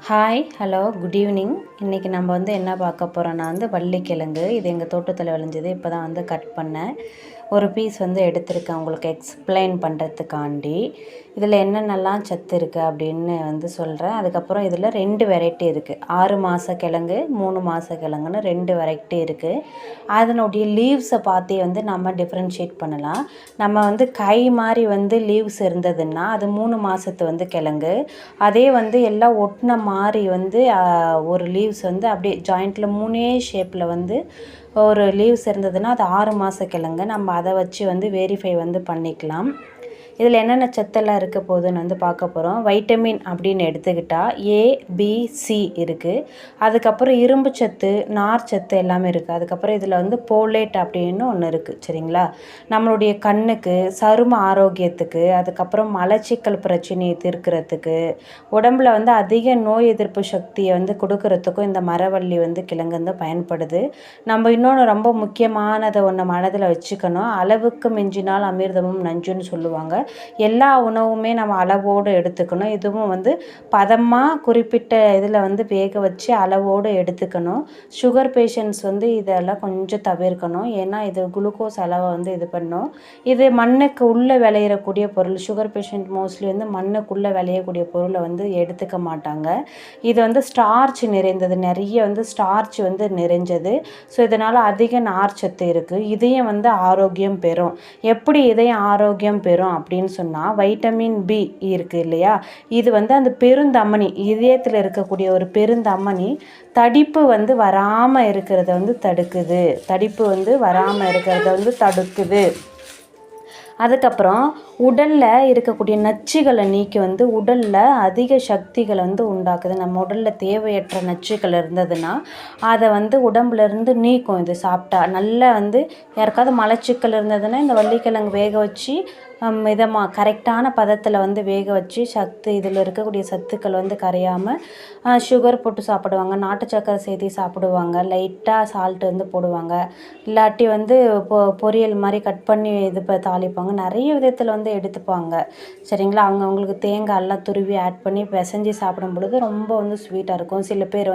Hi hello good evening. இன்றைக்கி நம்ம என்ன பார்க்க போகிறோன்னா வள்ளிக்கிழங்கு. இது எங்கள் தோட்டத்தில் விளைஞ்சது. இப்போ தான் கட் பண்ணேன். ஒரு பீஸ் எடுத்திருக்கேன் உங்களுக்கு எக்ஸ்பிளைன் பண்ணுறதுக்காண்டி. இதில் என்னென்னலாம் சத்து இருக்குது அப்படின்னு சொல்கிறேன். அதுக்கப்புறம் இதில் 2 வெரைட்டி இருக்குது. 6 மாத கிழங்கு, 3 மாத கிழங்குன்னு 2 வெரைட்டி இருக்குது. அதனுடைய லீவ்ஸை பார்த்தே நம்ம டிஃப்ரென்ஷியேட் பண்ணலாம். நம்ம கை மாதிரி லீவ்ஸ் இருந்ததுன்னா அது 3 மாதத்து கிழங்கு. அதே எல்லாம் ஒட்டின மாதிரி ஒரு லீவ்ஸ் அப்படியே ஜாயிண்ட்டில் 3 ஷேப்பில் ஒரு லீவ்ஸ் இருந்ததுன்னா அது 6 மாத கிழங்கு. நம்ம அதை வச்சு வெரிஃபை பண்ணிக்கலாம். இதில் என்னென்ன சத்தெல்லாம் இருக்க போகுதுன்னு பார்க்க போகிறோம். வைட்டமின் அப்படின்னு எடுத்துக்கிட்டால் ஏபிசி இருக்குது. அதுக்கப்புறம் இரும்பு சத்து, நார் சத்து எல்லாமே இருக்குது. அதுக்கப்புறம் இதில் போலேட் அப்படின்னு ஒன்று இருக்குது. சரிங்களா? நம்மளுடைய கண்ணுக்கு, சரும ஆரோக்கியத்துக்கு, அதுக்கப்புறம் மலச்சிக்கல் பிரச்சனையை தீர்க்கிறதுக்கு, உடம்புல அதிக நோய் எதிர்ப்பு சக்தியை கொடுக்கறதுக்கும் இந்த மரவள்ளி கிழங்கு பயன்படுது. நம்ம இன்னொன்று ரொம்ப முக்கியமானதை ஒன்று மனதில் வச்சுக்கணும். அளவுக்கு மிஞ்சினால் அமிர்தமும் நஞ்சுன்னு சொல்லுவாங்க. எல்லா உணவுமே நம்ம அளவோடு எடுத்துக்கணும். இதுவும் பதமாக குறிப்பிட்ட இதில் வேக வச்சு அளவோடு எடுத்துக்கணும். சுகர் பேஷண்ட்ஸ் இதெல்லாம் கொஞ்சம் தவிர்க்கணும். ஏன்னா இது குளுக்கோஸ் அளவை இது பண்ணும். இது மண்ணுக்கு உள்ளே விளையிறக்கூடிய பொருள். சுகர் பேஷண்ட் மோஸ்ட்லி மண்ணுக்குள்ளே விளையக்கூடிய பொருளை எடுத்துக்க மாட்டாங்க. இது ஸ்டார்ச் நிறைந்தது. நிறைய ஸ்டார்ச் நிறைஞ்சது. ஸோ இதனால் அதிக நார்ச்சத்து இருக்குது. இதயம் ஆரோக்கியம் பெறும். எப்படி இதயம் ஆரோக்கியம் பெறும் அப்படின்னு சொன்னால் வைட்டமின் பி இருக்குது இல்லையா? இது அந்த பெருந்தமனி, இதயத்தில் இருக்கக்கூடிய ஒரு பெருந்தமனி தடிப்பு வராமல் இருக்கிறத தடுக்குது. தடிப்பு வராமல் இருக்கிறத தடுக்குது. அதுக்கப்புறம் உடலில் இருக்கக்கூடிய நச்சுகளை நீக்கி உடலில் அதிக சக்திகளை உண்டாக்குது. நம்ம உடலில் தேவையற்ற நச்சுகள் இருந்ததுன்னா அதை உடம்புலேருந்து நீக்கும். இது சாப்பிட்டா நல்லா யாருக்காவது மலச்சிக்கல் இருந்ததுன்னா இந்த வள்ளிக்கிழங்கு வேக வச்சு மிதமாக கரெக்டான பதத்தில் வேக வச்சு இதில் இருக்கக்கூடிய சத்துக்கள் கரையாமல் சுகர் போட்டு சாப்பிடுவாங்க. நாட்டு சக்கரை சேர்த்து சாப்பிடுவாங்க. லைட்டாக சால்ட்டு போடுவாங்க. இல்லாட்டி பொரியல் மாதிரி கட் பண்ணி தாளிப்பாங்க. நிறைய விதத்தில் எடுத்துப்பாங்க. சரிங்களா? அவங்களுக்கு தேங்காய் எல்லாம் துருவி ஆட் பண்ணி பிசைஞ்சு சாப்பிடும் பொழுது ரொம்ப ஸ்வீட்டாக இருக்கும். சில பேர்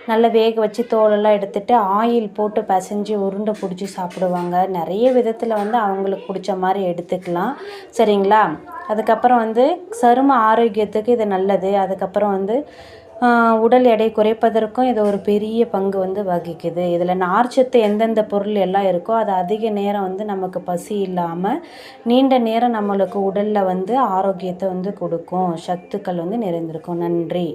நல்லா வேக வச்சு தோலெல்லாம் எடுத்துகிட்டு ஆயில் போட்டு பிசைஞ்சு உருண்டை பிடிச்சி சாப்பிடுவாங்க. நிறைய விதத்தில் அவங்களுக்கு பிடிச்ச மாதிரி எடுத்துக்கலாம். சரிங்களா? அதுக்கப்புறம் சரும ஆரோக்கியத்துக்கு இது நல்லது. அதுக்கப்புறம் உடல் எடை குறைப்பதற்கும் இது ஒரு பெரிய பங்கு வகிக்குது. இதில் நார்ச்சத்து எந்தெந்த பொருள் எல்லாம் இருக்கோ அது அதிக நேரம் நமக்கு பசி இல்லாமல் நீண்ட நேரம் நம்மளுக்கு உடலில் ஆரோக்கியத்தை கொடுக்கும். சத்துக்கள் நிறைந்திருக்கும். நன்றி.